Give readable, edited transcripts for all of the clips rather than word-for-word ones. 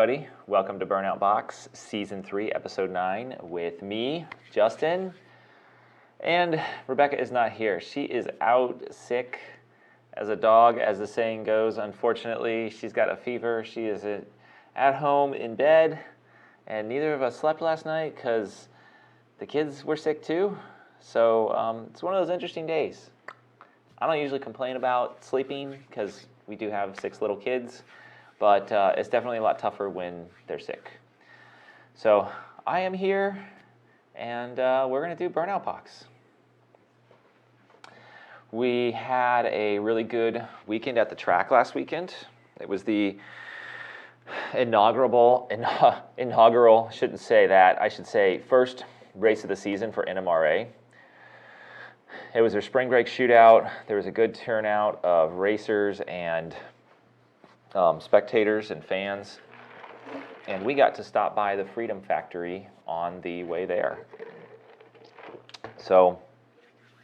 everybody. Welcome to Burnout Box, Season 3, Episode 9, with me, Justin. And Rebecca is not here. She is out sick as a dog, as the saying goes. Unfortunately, she's got a fever. She is at home in bed, and neither of us slept last night because the kids were sick too. So it's one of those interesting days. I don't usually complain about sleeping because we do have 6 little kids. But it's definitely a lot tougher when they're sick. So I am here, and we're going to do Burnout Box. We had a really good weekend at the track last weekend. It was the inaugural, shouldn't say that, I should say first race of the season for NMRA. It was their spring break shootout. There was a good turnout of racers and spectators and fans, and we got to stop by the Freedom Factory on the way there. So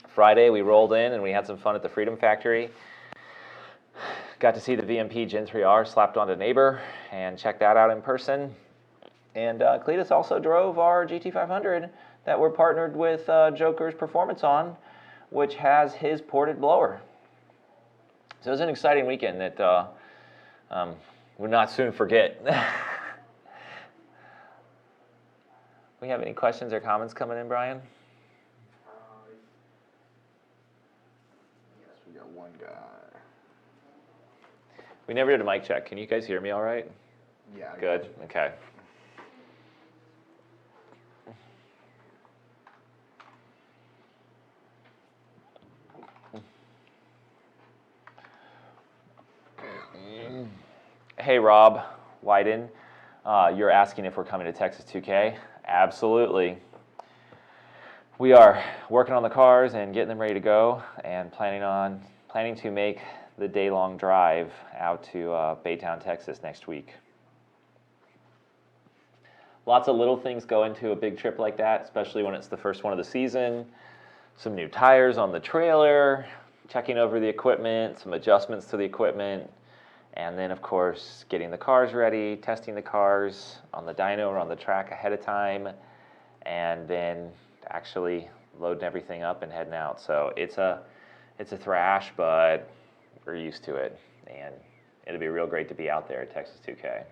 Friday we rolled in and we had some fun at the Freedom Factory. Got to see the VMP Gen 3R slapped onto Neighbor and check that out in person. And Cletus also drove our GT500 that we're partnered with Jokerz Performance on, which has his ported blower. So it was an exciting weekend that we'll not soon forget. We have any questions or comments coming in, Brian? Yes, we got one guy. We never did a mic check. Can you guys hear me all right? Yeah. Good. Okay. Hey, Rob Wyden, you're asking if we're coming to Texas 2K. Absolutely. We are working on the cars and getting them ready to go, and planning to make the day-long drive out to Baytown, Texas next week. Lots of little things go into a big trip like that, especially when it's the first one of the season. Some new tires on the trailer, checking over the equipment, some adjustments to the equipment. And then, of course, getting the cars ready, testing the cars on the dyno or on the track ahead of time, and then actually loading everything up and heading out. So it's a thrash, but we're used to it, and it'll be real great to be out there at Texas 2K.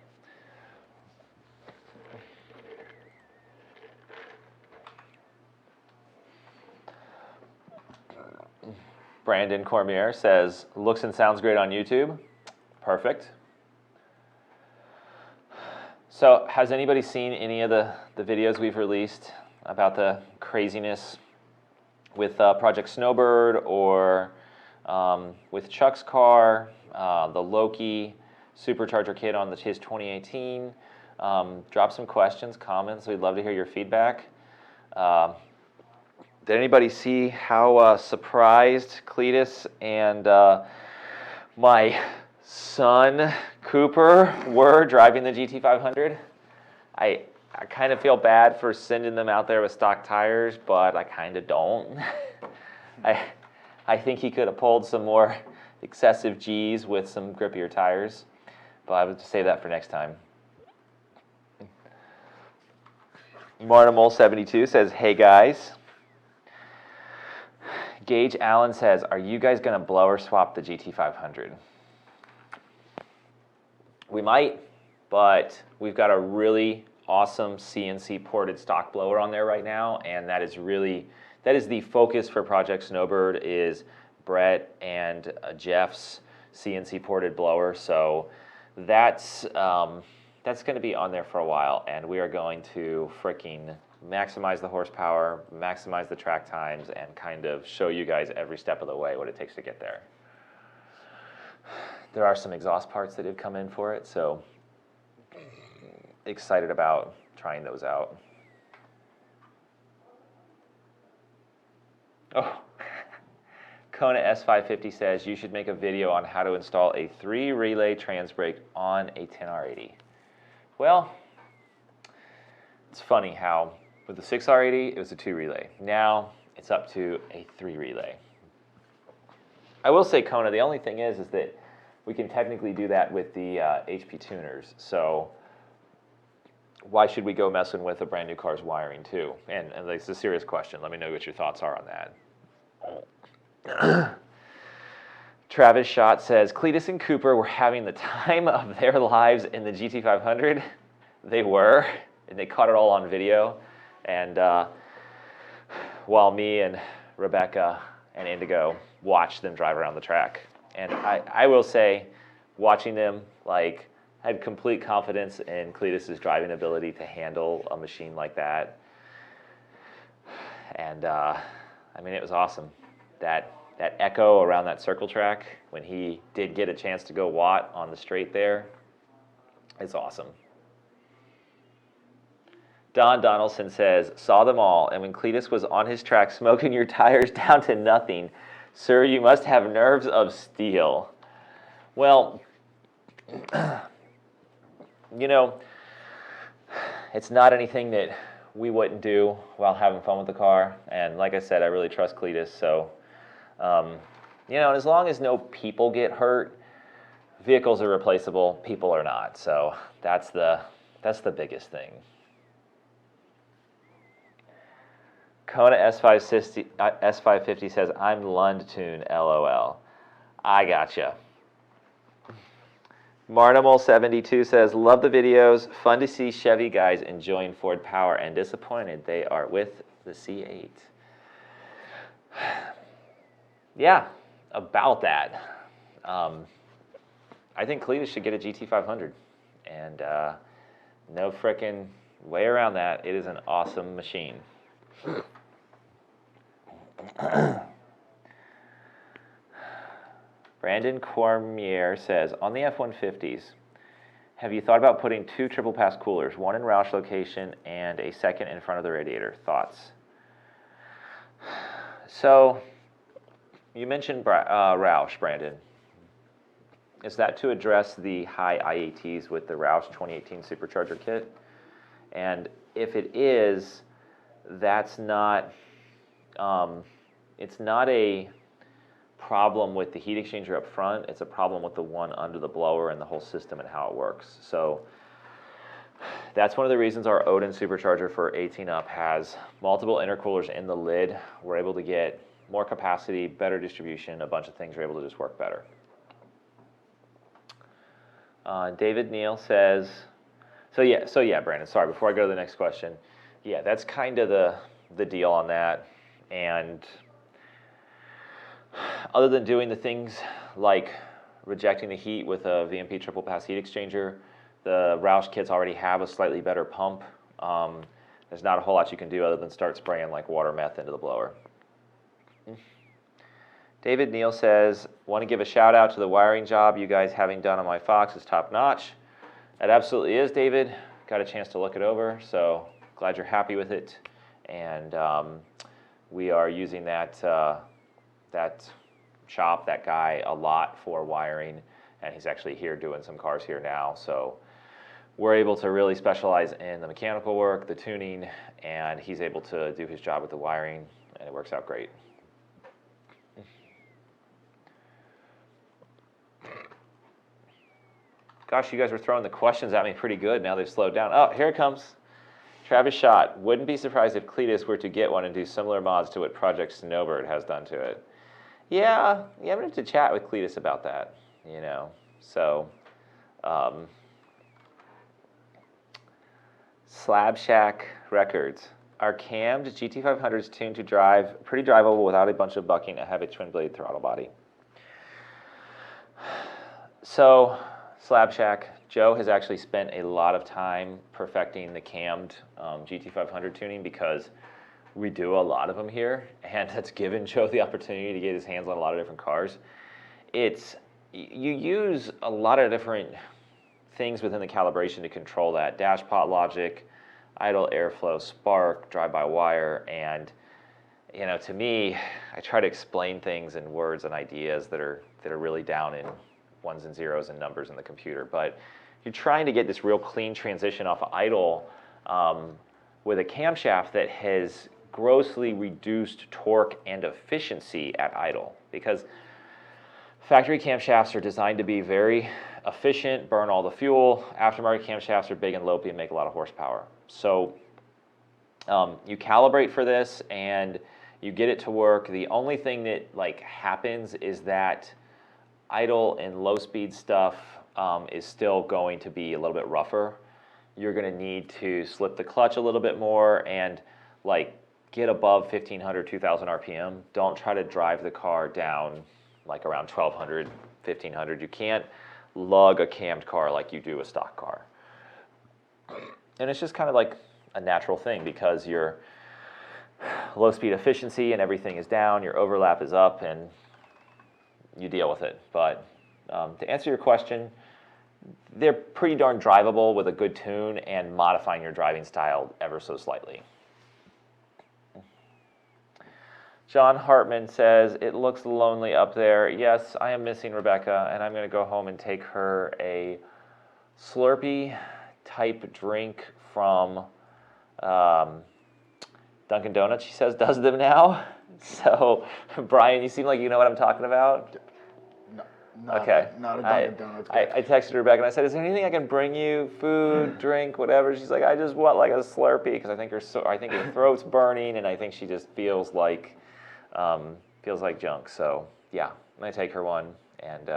Brandon Cormier says, looks and sounds great on YouTube. Perfect. So has anybody seen any of the videos we've released about the craziness with Project Snowbird or with Chuck's car, the Loki supercharger kit on his 2018? Drop some questions, comments. We'd love to hear your feedback. Did anybody see how surprised Cletus and my son Cooper were driving the GT500? I kind of feel bad for sending them out there with stock tires, but I kind of don't. I think he could have pulled some more excessive G's with some grippier tires, but I would save that for next time. Martimol72 says, hey guys. Gage Allen says, are you guys going to blower swap the GT500? We might, but we've got a really awesome CNC ported stock blower on there right now, and that is the focus for Project Snowbird is Brett and Jeff's CNC ported blower. So that's going to be on there for a while, and we are going to freaking maximize the horsepower, maximize the track times, and kind of show you guys every step of the way what it takes to get there. There are some exhaust parts that have come in for it, so excited about trying those out. Oh, Kona S550 says you should make a video on how to install a 3-relay trans brake on a 10R80. Well, it's funny how with the 6R80 it was a 2-relay. Now it's up to a 3-relay. I will say, Kona, the only thing is that we can technically do that with the HP tuners. So why should we go messing with a brand new car's wiring too? And it's a serious question. Let me know what your thoughts are on that. Travis Schott says, Cletus and Cooper were having the time of their lives in the GT500. They were, and they caught it all on video. And while me and Rebecca and Indigo watched them drive around the track. And I will say, watching them, like, had complete confidence in Cletus's driving ability to handle a machine like that. And, I mean, it was awesome. That echo around that circle track, when he did get a chance to go watt on the straight there, it's awesome. Don Donaldson says, saw them all, and when Cletus was on his track smoking your tires down to nothing, sir, you must have nerves of steel. Well, you know, it's not anything that we wouldn't do while having fun with the car. And like I said, I really trust Cletus. So, you know, as long as no people get hurt, vehicles are replaceable, people are not. So that's the biggest thing. Kona S550 says, I'm Lund Tune, LOL. I gotcha. Marnimal72 says, love the videos. Fun to see Chevy guys enjoying Ford power and disappointed they are with the C8. Yeah, about that. I think Cletus should get a GT500. And no frickin' way around that. It is an awesome machine. Brandon Cormier says, on the F-150s, have you thought about putting 2 triple pass coolers, one in Roush location and a second in front of the radiator? Thoughts? So, you mentioned Roush, Brandon. Is that to address the high IATs with the Roush 2018 Supercharger kit? And if it is, that's not, it's not a problem with the heat exchanger up front. It's a problem with the one under the blower and the whole system and how it works. So that's one of the reasons our Odin supercharger for 18 up has multiple intercoolers in the lid. We're able to get more capacity, better distribution, a bunch of things are able to just work better. David Neal says, so yeah, Brandon, sorry, before I go to the next question, yeah, that's kind of the deal on that. And other than doing the things like rejecting the heat with a VMP triple pass heat exchanger, the Roush kits already have a slightly better pump. There's not a whole lot you can do other than start spraying like water meth into the blower. David Neal says, want to give a shout out to the wiring job you guys having done on my Fox is top notch. It absolutely is, David. Got a chance to look it over, so glad you're happy with it. And we are using that shop, that guy, a lot for wiring, and he's actually here doing some cars here now. So we're able to really specialize in the mechanical work, the tuning, and he's able to do his job with the wiring, and it works out great. Gosh, you guys were throwing the questions at me pretty good. Now they've slowed down. Oh, here it comes. Travis Schott, wouldn't be surprised if Cletus were to get one and do similar mods to what Project Snowbird has done to it. Yeah, I'm going to have to chat with Cletus about that, you know. So, Slab Shack Records. Are cammed GT500s tuned to drive pretty drivable without a bunch of bucking and have a twin blade throttle body? So, Slab Shack, Joe has actually spent a lot of time perfecting the cammed GT500 tuning because we do a lot of them here, and that's given Joe the opportunity to get his hands on a lot of different cars. You use a lot of different things within the calibration to control that. Dash pot logic, idle airflow, spark, drive-by-wire, and you know, to me, I try to explain things in words and ideas that are really down in ones and zeros and numbers in the computer. But you're trying to get this real clean transition off of idle with a camshaft that has grossly reduced torque and efficiency at idle. Because Factory camshafts are designed to be very efficient, burn all the fuel. Aftermarket camshafts are big and lopey and make a lot of horsepower. So you calibrate for this and you get it to work. The only thing that happens is that idle and low speed stuff is still going to be a little bit rougher. You're going to need to slip the clutch a little bit more and get above 1500, 2000 RPM. Don't try to drive the car down around 1200, 1500. You can't lug a cammed car like you do a stock car. And it's just kind of a natural thing because your low speed efficiency and everything is down, your overlap is up, and you deal with it. But to answer your question, they're pretty darn drivable with a good tune and modifying your driving style ever so slightly. John Hartman says, it looks lonely up there. Yes, I am missing Rebecca, and I'm going to go home and take her a Slurpee type drink from Dunkin' Donuts, she says, does them now. So, Brian, you seem like you know what I'm talking about. Not okay. Not a Dunkin' Donuts. I texted Rebecca and I said, is there anything I can bring you? Food, drink, whatever. She's like, I just want a Slurpee because I think her throat's burning and I think she just feels like junk. So yeah, I'm gonna take her one and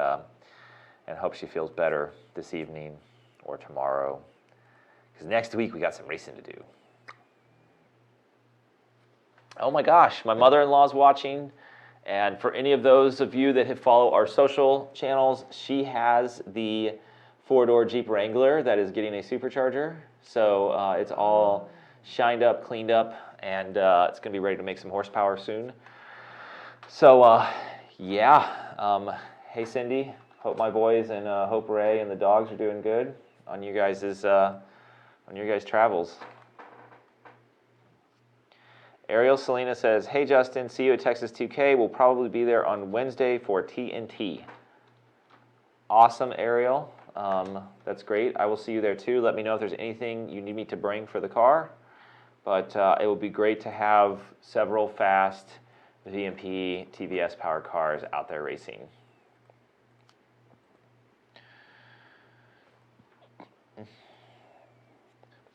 hope she feels better this evening or tomorrow. Because next week we got some racing to do. Oh my gosh, my mother-in-law's watching. And for any of those of you that have followed our social channels, she has the 4-door Jeep Wrangler that is getting a supercharger. So it's all shined up, cleaned up, and it's going to be ready to make some horsepower soon. So yeah, hey Cindy, hope my boys and hope Ray and the dogs are doing good on you guys' travels. Ariel Selena says, hey Justin, see you at Texas 2K. We'll probably be there on Wednesday for TNT. Awesome, Ariel. That's great. I will see you there too. Let me know if there's anything you need me to bring for the car. But it will be great to have several fast VMP TVS powered cars out there racing.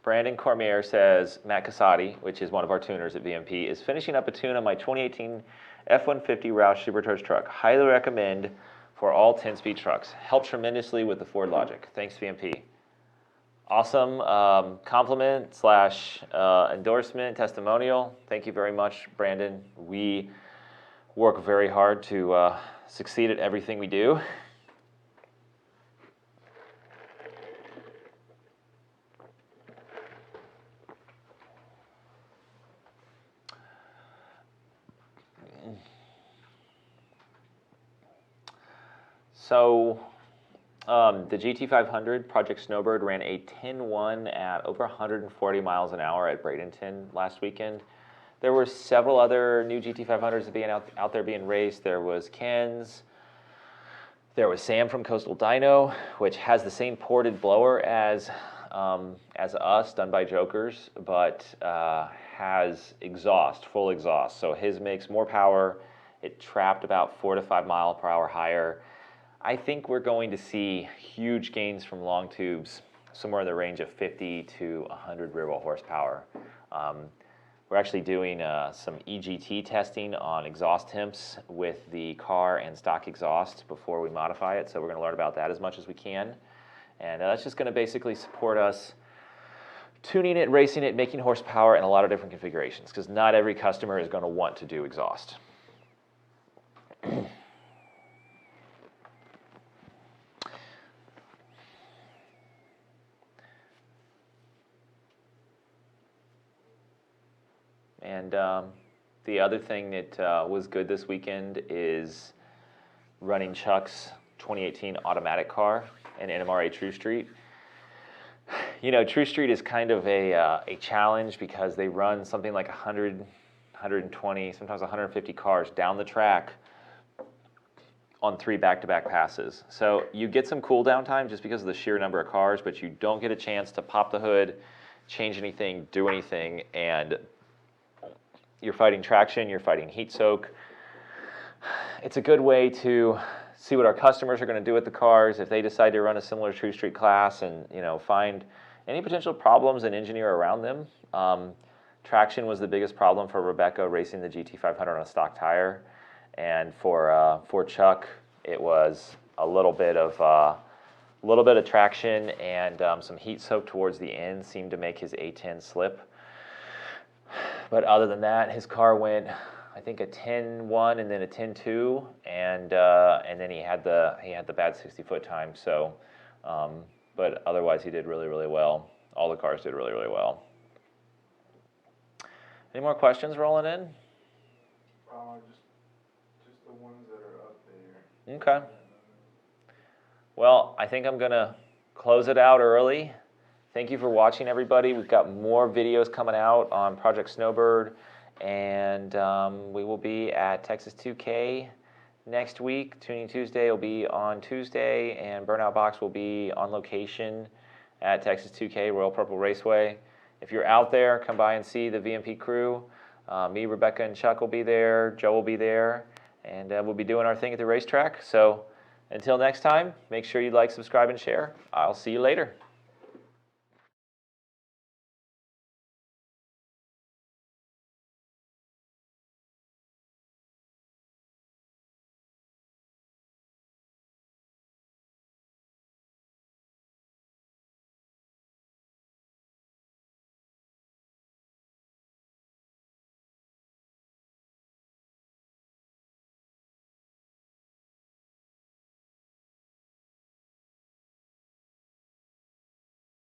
Brandon Cormier says, Matt Casati, which is one of our tuners at VMP, is finishing up a tune on my 2018 F-150 Roush supercharged truck. Highly recommend for all 10-speed trucks. Helped tremendously with the Ford Logic. Thanks, VMP. Awesome compliment / endorsement, testimonial. Thank you very much, Brandon. We work very hard to succeed at everything we do. So the GT500 Project Snowbird ran a 10-1 at over 140 miles an hour at Bradenton last weekend. There were several other new GT500s being out there being raced. There was Ken's. There was Sam from Coastal Dyno, which has the same ported blower as us, done by Jokerz, but has exhaust, full exhaust. So his makes more power. It trapped about 4 to 5 mile per hour higher. I think we're going to see huge gains from long tubes, somewhere in the range of 50 to 100 rear wheel horsepower. We're actually doing some EGT testing on exhaust temps with the car and stock exhaust before we modify it, so we're going to learn about that as much as we can. And that's just going to basically support us tuning it, racing it, making horsepower in a lot of different configurations, because not every customer is going to want to do exhaust. And the other thing that was good this weekend is running Chuck's 2018 automatic car in NMRA True Street. You know, True Street is kind of a challenge because they run something like 100, 120, sometimes 150 cars down the track on 3 back-to-back passes. So you get some cool down time just because of the sheer number of cars, but you don't get a chance to pop the hood, change anything, do anything, and you're fighting traction, you're fighting heat soak. It's a good way to see what our customers are going to do with the cars if they decide to run a similar True Street class, and find any potential problems and engineer around them. Traction was the biggest problem for Rebecca racing the GT500 on a stock tire, and for Chuck it was a little bit of traction, and some heat soak towards the end seemed to make his A10 slip. But other than that, his car went, I think, a 10.1 and then a 10.2, and then he had the bad 60-foot time. So, but otherwise he did really, really well. All the cars did really, really well. Any more questions rolling in? Just the ones that are up there. Okay. Well, I think I'm gonna close it out early. Thank you for watching, everybody. We've got more videos coming out on Project Snowbird, and we will be at Texas 2K next week. Tuning Tuesday will be on Tuesday, and Burnout Box will be on location at Texas 2K, Royal Purple Raceway. If you're out there, come by and see the VMP crew. Me, Rebecca, and Chuck will be there. Joe will be there, and we'll be doing our thing at the racetrack. So until next time, make sure you like, subscribe, and share. I'll see you later.